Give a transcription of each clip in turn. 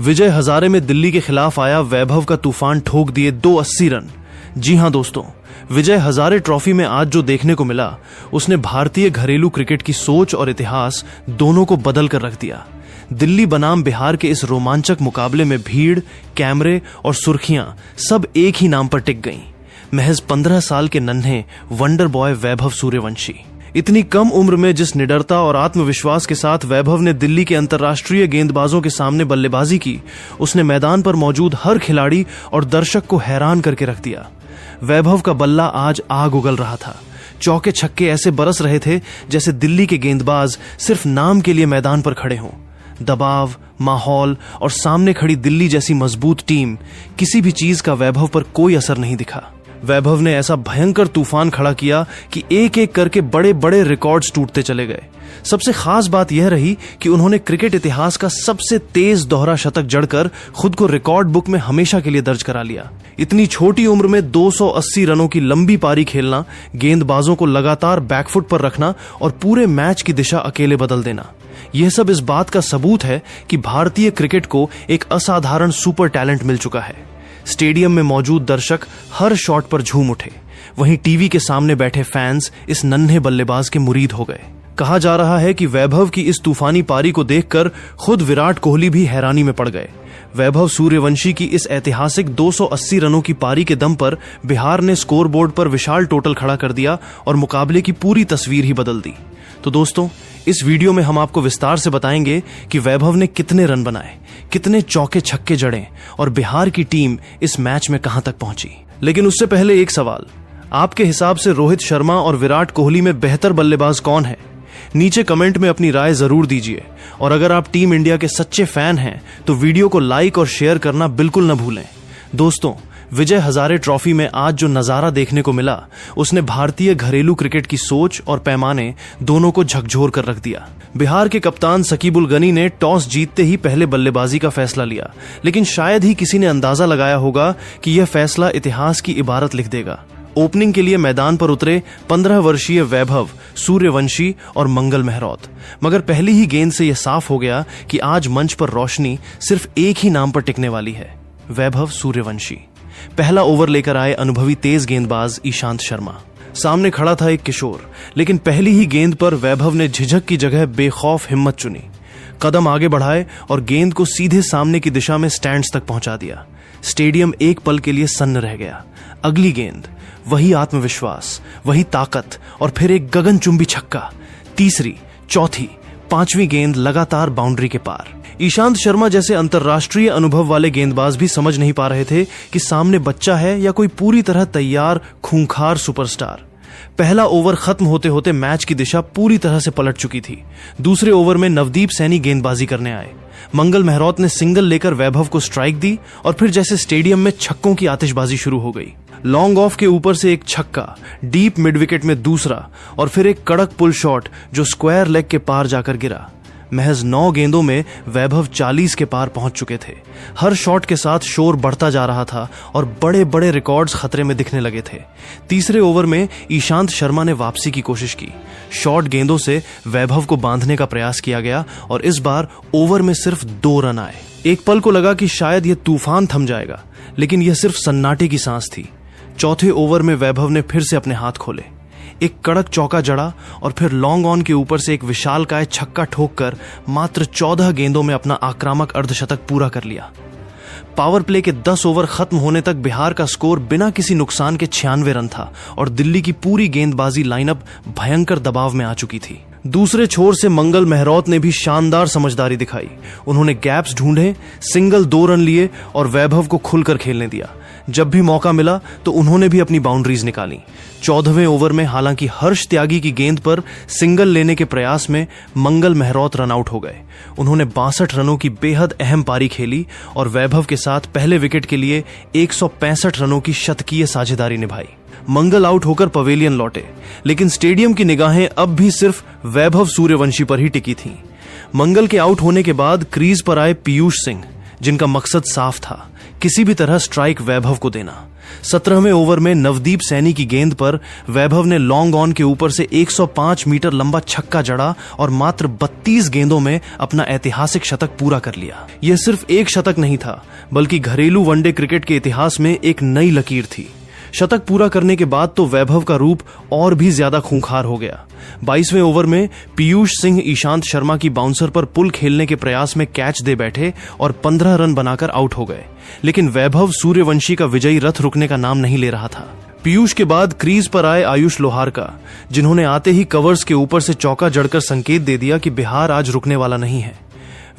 विजय हजारे में दिल्ली के खिलाफ आया वैभव का तूफान ठोक दिए 280 रन। जी हां दोस्तों, विजय हजारे ट्रॉफी में आज जो देखने को मिला उसने भारतीय घरेलू क्रिकेट की सोच और इतिहास दोनों को बदल कर रख दिया। दिल्ली बनाम बिहार के इस रोमांचक मुकाबले में भीड़, कैमरे और सुर्खियां सब एक ही नाम पर टिक गईं। महज 15 साल के नन्हे वंडर बॉय वैभव सूर्यवंशी। इतनी कम उम्र में जिस निडरता और आत्मविश्वास के साथ वैभव ने दिल्ली के अंतर्राष्ट्रीय गेंदबाजों के सामने बल्लेबाजी की, उसने मैदान पर मौजूद हर खिलाड़ी और दर्शक को हैरान करके रख दिया। वैभव का बल्ला आज आग उगल रहा था। चौके छक्के ऐसे बरस रहे थे जैसे दिल्ली के गेंदबाज सिर्फ नाम के लिए मैदान पर खड़े हों। दबाव, माहौल और सामने खड़ी दिल्ली जैसी मजबूत टीम, किसी भी चीज का वैभव पर कोई असर नहीं दिखा। वैभव ने ऐसा भयंकर तूफान खड़ा किया कि एक एक करके बड़े बड़े रिकॉर्ड्स टूटते चले गए। सबसे खास बात यह रही कि उन्होंने क्रिकेट इतिहास का सबसे तेज दोहरा शतक जड़कर खुद को रिकॉर्ड बुक में हमेशा के लिए दर्ज करा लिया। इतनी छोटी उम्र में 280 रनों की लंबी पारी खेलना, गेंदबाजों को लगातार बैकफुट पर रखना और पूरे मैच की दिशा अकेले बदल देना, यह सब इस बात का सबूत है कि भारतीय क्रिकेट को एक असाधारण सुपर टैलेंट मिल चुका है। स्टेडियम में मौजूद दर्शक हर शॉट पर झूम उठे, वहीं टीवी के सामने बैठे फैंस इस नन्हे बल्लेबाज के मुरीद हो गए। कहा जा रहा है कि वैभव की इस तूफानी पारी को देखकर खुद विराट कोहली भी हैरानी में पड़ गए। वैभव सूर्यवंशी की इस ऐतिहासिक 280 रनों की पारी के दम पर बिहार ने स्कोरबोर्ड पर विशाल टोटल खड़ा कर दिया और मुकाबले की पूरी तस्वीर ही बदल दी। तो दोस्तों, इस वीडियो में हम आपको विस्तार से बताएंगे कि वैभव ने कितने रन बनाए, कितने चौके छक्के जड़े और बिहार की टीम इस मैच में कहां तक पहुंची। लेकिन उससे पहले एक सवाल, आपके हिसाब से रोहित शर्मा और विराट कोहली में बेहतर बल्लेबाज कौन है? नीचे कमेंट में अपनी राय जरूर दीजिए और अगर आप टीम इंडिया के सच्चे फैन हैं तो वीडियो को लाइक और शेयर करना बिल्कुल न भूलें। दोस्तों, विजय हजारे ट्रॉफी में आज जो नजारा देखने को मिला उसने भारतीय घरेलू क्रिकेट की सोच और पैमाने दोनों को झकझोर कर रख दिया। बिहार के कप्तान शकीब उल गनी ने टॉस जीतते ही पहले बल्लेबाजी का फैसला लिया, लेकिन शायद ही किसी ने अंदाजा लगाया होगा कि यह फैसला इतिहास की इबारत लिख देगा। ओपनिंग के लिए मैदान पर उतरे 15 वर्षीय वैभव सूर्यवंशी और मंगल मेहरोत, मगर पहली ही गेंद से यह साफ हो गया कि आज मंच पर रोशनी सिर्फ एक ही नाम पर टिकने वाली है, वैभव सूर्यवंशी। पहला ओवर लेकर आए अनुभवी तेज गेंदबाज ईशांत शर्मा। सामने खड़ा था एक किशोर, लेकिन पहली ही गेंद पर वैभव ने झिझक की जगह बेखौफ हिम्मत चुनी। कदम आगे बढ़ाए और गेंद को सीधे सामने की दिशा में स्टैंड्स तक पहुंचा दिया। स्टेडियम एक पल के लिए सन्न रह गया। अगली गेंद, वही आत्मविश्वास, वही ताकत और फिर एक गगनचुंबी छक्का। तीसरी, चौथी, पांचवी गेंद लगातार बाउंड्री के पार। ईशांत शर्मा जैसे अंतर्राष्ट्रीय अनुभव वाले गेंदबाज भी समझ नहीं पा रहे थे कि सामने बच्चा है या कोई पूरी तरह तैयार खूंखार सुपरस्टार। पहला ओवर खत्म होते होते मैच की दिशा पूरी तरह से पलट चुकी थी। दूसरे ओवर में नवदीप सैनी गेंदबाजी करने आए। मंगल मेहरोत ने सिंगल लेकर वैभव को स्ट्राइक दी और फिर जैसे स्टेडियम में छक्कों की आतिशबाजी शुरू हो गई। लॉन्ग ऑफ के ऊपर से एक छक्का, डीप मिड विकेट में दूसरा और फिर एक कड़क पुल शॉट जो स्क्वायर लेग के पार जाकर गिरा। महज 9 गेंदों में वैभव 40 के पार पहुंच चुके थे। हर शॉट के साथ शोर बढ़ता जा रहा था और बड़े बड़े रिकॉर्ड्स खतरे में दिखने लगे थे। तीसरे ओवर में ईशांत शर्मा ने वापसी की कोशिश की। शॉर्ट गेंदों से वैभव को बांधने का प्रयास किया गया और इस बार ओवर में सिर्फ 2 रन आए। एक पल को लगा कि शायद यह तूफान थम जाएगा, लेकिन यह सिर्फ सन्नाटे की सांस थी। चौथे ओवर में वैभव ने फिर से अपने हाथ खोले। एक कड़क चौका जड़ा और फिर लॉन्ग ऑन के ऊपर से एक विशालकाय छक्का ठोककर मात्र 14 गेंदों में अपना आक्रामक अर्धशतक पूरा कर लिया। पावर प्ले के 10 ओवर खत्म होने तक बिहार का स्कोर बिना किसी नुकसान के 96 रन था और दिल्ली की पूरी गेंदबाजी लाइनअप भयंकर दबाव में आ चुकी थी। दूसरे छोर से मंगल मेहरोत ने भी शानदार समझदारी दिखाई। उन्होंने गैप्स ढूंढे, सिंगल 2 रन लिए और वैभव को खुलकर खेलने दिया। जब भी मौका मिला तो उन्होंने भी अपनी बाउंड्रीज निकाली। 14वें ओवर में हालांकि हर्ष त्यागी की गेंद पर सिंगल लेने के प्रयास में मंगल मेहरोत रन आउट हो गए। उन्होंने 62 रनों की बेहद अहम पारी खेली और वैभव के साथ पहले विकेट के लिए 165 रनों की शतकीय साझेदारी निभाई। मंगल आउट होकर पवेलियन लौटे, लेकिन स्टेडियम की निगाहें अब भी सिर्फ वैभव सूर्यवंशी पर ही टिकी थीं। मंगल के आउट होने के बाद क्रीज पर आए पीयूष सिंह, जिनका मकसद साफ था, किसी भी तरह स्ट्राइक वैभव को देना। 17वें ओवर में नवदीप सैनी की गेंद पर वैभव ने लॉन्ग ऑन के ऊपर से 105 मीटर लंबा छक्का जड़ा और मात्र 32 गेंदों में अपना ऐतिहासिक शतक पूरा कर लिया। यह सिर्फ एक शतक नहीं था, बल्कि घरेलू वनडे क्रिकेट के इतिहास में एक नई लकीर थी। शतक पूरा करने के बाद तो वैभव का रूप और भी ज्यादा खूंखार हो गया। 22वें ओवर में पीयूष सिंह ईशांत शर्मा की बाउंसर पर पुल खेलने के प्रयास में कैच दे बैठे और 15 रन बनाकर आउट हो गए, लेकिन वैभव सूर्यवंशी का विजयी रथ रुकने का नाम नहीं ले रहा था। पीयूष के बाद क्रीज पर आए आयुष लोहार का, जिन्होंने आते ही कवर्स के ऊपर से चौका जड़कर संकेत दे दिया कि बिहार आज रुकने वाला नहीं है।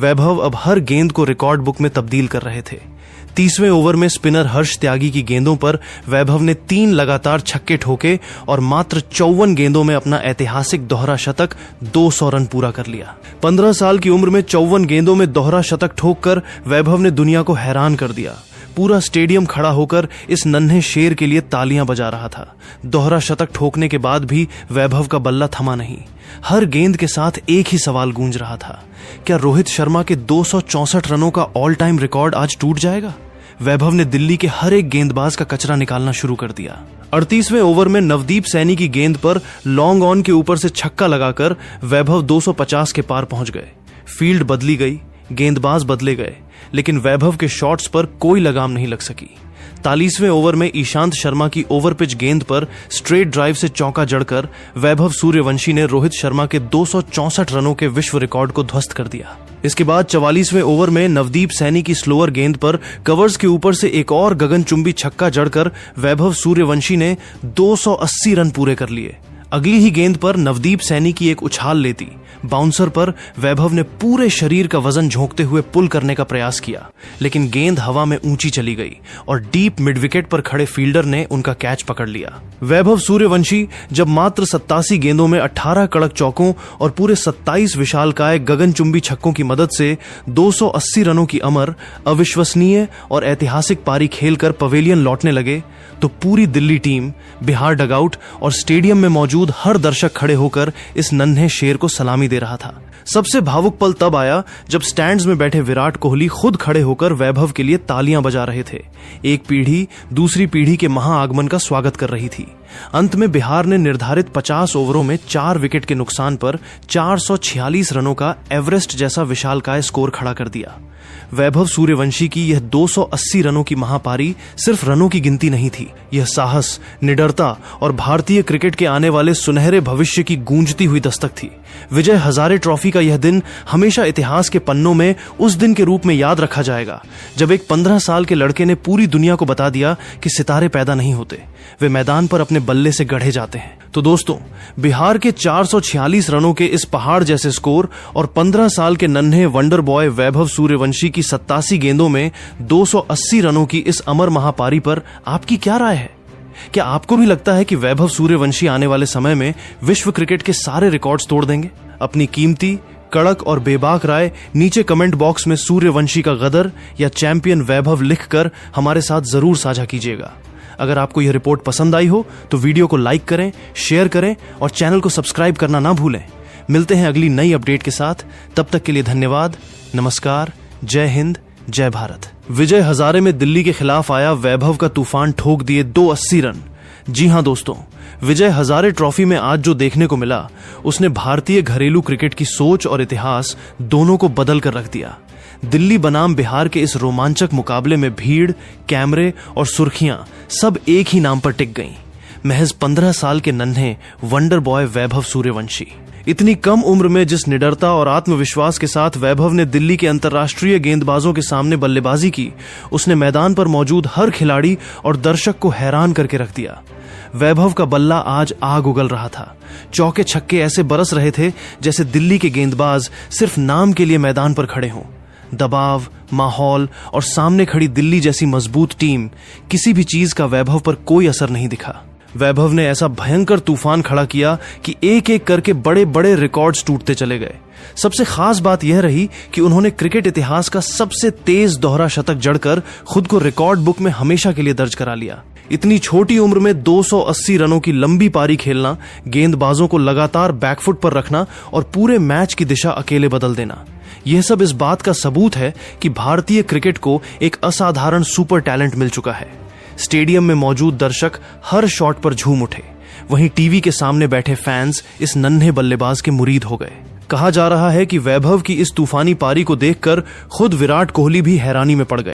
वैभव अब हर गेंद को रिकॉर्ड बुक में तब्दील कर रहे थे। 30वें ओवर में स्पिनर हर्ष त्यागी की गेंदों पर वैभव ने 3 लगातार छक्के ठोके और मात्र 54 गेंदों में अपना ऐतिहासिक दोहरा शतक 200 रन पूरा कर लिया। 15 साल की उम्र में 54 गेंदों में दोहरा शतक ठोककर वैभव ने दुनिया को हैरान कर दिया। पूरा स्टेडियम खड़ा होकर इस नन्हे शेर के लिए तालियां बजा रहा था। दोहरा शतक ठोकने के बाद भी वैभव का बल्ला थमा नहीं। हर गेंद के साथ एक ही सवाल गूंज रहा था, क्या रोहित शर्मा के 264 रनों का ऑल टाइम रिकॉर्ड आज टूट जाएगा? वैभव ने दिल्ली के हर एक गेंदबाज का कचरा निकालना शुरू कर दिया। 38वें ओवर में नवदीप सैनी की गेंद पर लॉन्ग ऑन के ऊपर से छक्का लगाकर वैभव 250 के पार पहुंच गए। फील्ड बदली गई, गेंदबाज बदले गए, लेकिन वैभव के शॉट्स पर कोई लगाम नहीं लग सकी। 43वें ओवर में ईशांत शर्मा की ओवर पिच गेंद पर स्ट्रेट ड्राइव से चौका जड़कर वैभव सूर्यवंशी ने रोहित शर्मा के 264 रनों के विश्व रिकॉर्ड को ध्वस्त कर दिया। इसके बाद 44वें ओवर में नवदीप सैनी की स्लोअर गेंद पर कवर्स के ऊपर से एक और गगनचुंबी छक्का जड़कर वैभव सूर्यवंशी ने 280 रन पूरे कर लिए। अगली ही गेंद पर नवदीप सैनी की एक उछाल लेती बाउंसर पर वैभव ने पूरे शरीर का वजन झोंकते हुए पुल करने का प्रयास किया, लेकिन गेंद हवा में ऊंची चली गई और डीप मिड विकेट पर खड़े फील्डर ने उनका कैच पकड़ लिया। वैभव सूर्यवंशी जब मात्र 87 गेंदों में 18 कड़क चौकों और पूरे 27 विशालकाय गगनचुंबी छक्कों की मदद से 280 रनों की अमर, अविश्वसनीय और ऐतिहासिक पारी खेलकर पवेलियन लौटने लगे, तो पूरी दिल्ली टीम, बिहार डगआउट और स्टेडियम में मौजूद हर दर्शक खड़े होकर इस नन्हे शेर को सलामी दे रहा था। सबसे भावुक पल तब आया जब स्टैंड्स में बैठे विराट कोहली खुद खड़े होकर वैभव के लिए तालियां बजा रहे थे। एक पीढ़ी दूसरी पीढ़ी के महाआगमन का स्वागत कर रही थी। अंत में बिहार ने निर्धारित 50 ओवरों में 4 विकेट के नुकसान पर 446 रनों का एवरेस्ट जैसा विशालकाय स्कोर खड़ा कर दिया। वैभव सूर्यवंशी की यह 280 रनों की महापारी सिर्फ रनों की गिनती नहीं थी, यह साहस, निडरता और भारतीय क्रिकेट के आने वाले सुनहरे भविष्य की गूंजती हुई दस्तक थी। विजय हजारे ट्रॉफी का यह दिन हमेशा इतिहास के पन्नों में उस दिन के रूप में याद रखा जाएगा जब एक 15 साल के लड़के ने पूरी दुनिया को बता दिया कि सितारे पैदा नहीं होते, वे मैदान पर अपने बल्ले से गढ़े जाते हैं। तो दोस्तों, बिहार के 446 रनों के इस पहाड़ जैसे स्कोर और 15 साल के नन्हे वंडर बॉय वैभव सूर्यवंशी की 87 गेंदों में 280 रनों की इस अमर महापारी पर आपकी क्या राय है? क्या आपको भी लगता है कि वैभव सूर्यवंशी आने वाले समय में विश्व क्रिकेट के सारे रिकॉर्ड्स तोड़ देंगे? अपनी कीमती, कड़क और बेबाक राय नीचे कमेंट बॉक्स में सूर्यवंशी का गदर या चैंपियन वैभव लिखकर हमारे साथ जरूर साझा कीजिएगा। अगर आपको यह रिपोर्ट पसंद आई हो तो वीडियो को लाइक करें, शेयर करें और चैनल को सब्सक्राइब करना ना भूलें। मिलते हैं अगली नई अपडेट के साथ, तब तक के लिए धन्यवाद, नमस्कार, जय हिंद, जय भारत। विजय हजारे में दिल्ली के खिलाफ आया वैभव का तूफान ठोक दिए 280 रन। जी हां दोस्तों, विजय हजारे ट्रॉफी में आज जो देखने को मिला उसने भारतीय घरेलू क्रिकेट की सोच और इतिहास दोनों को बदल कर रख दिया। दिल्ली बनाम बिहार के इस रोमांचक मुकाबले में भीड़, कैमरे और सुर्खियां सब एक ही नाम पर टिक गईं, महज 15 साल के नन्हे वंडर बॉय वैभव सूर्यवंशी। इतनी कम उम्र में जिस निडरता और आत्मविश्वास के साथ वैभव ने दिल्ली के अंतर्राष्ट्रीय गेंदबाजों के सामने बल्लेबाजी की, उसने मैदान पर मौजूद हर खिलाड़ी और दर्शक को हैरान करके रख दिया। वैभव का बल्ला आज आग उगल रहा था। चौके छक्के ऐसे बरस रहे थे जैसे दिल्ली के गेंदबाज सिर्फ नाम के लिए मैदान पर खड़े हों। दबाव, माहौल और सामने खड़ी दिल्ली जैसी मजबूत टीम, किसी भी चीज का वैभव पर कोई असर नहीं दिखा। वैभव ने ऐसा भयंकर तूफान खड़ा किया कि एक एक करके बड़े बड़े रिकॉर्ड्स टूटते चले गए। सबसे खास बात यह रही कि उन्होंने क्रिकेट इतिहास का सबसे तेज दोहरा शतक जड़कर खुद को रिकॉर्ड बुक में हमेशा के लिए दर्ज करा लिया। इतनी छोटी उम्र में 280 रनों की लंबी पारी खेलना, गेंदबाजों को लगातार बैकफुट पर रखना और पूरे मैच की दिशा अकेले बदल देना, यह सब इस बात का सबूत है कि भारतीय क्रिकेट को एक असाधारण सुपर टैलेंट मिल चुका है। स्टेडियम में मौजूद दर्शक हर शॉट पर झूम उठे। वहीं टीवी के सामने बैठे फैंस इस नन्हे बल्लेबाज के मुरीद हो गए। कहा जा रहा है कि वैभव की इस तूफानी पारी को देखकर खुद विराट कोहली भी हैरानी में पड़ गए।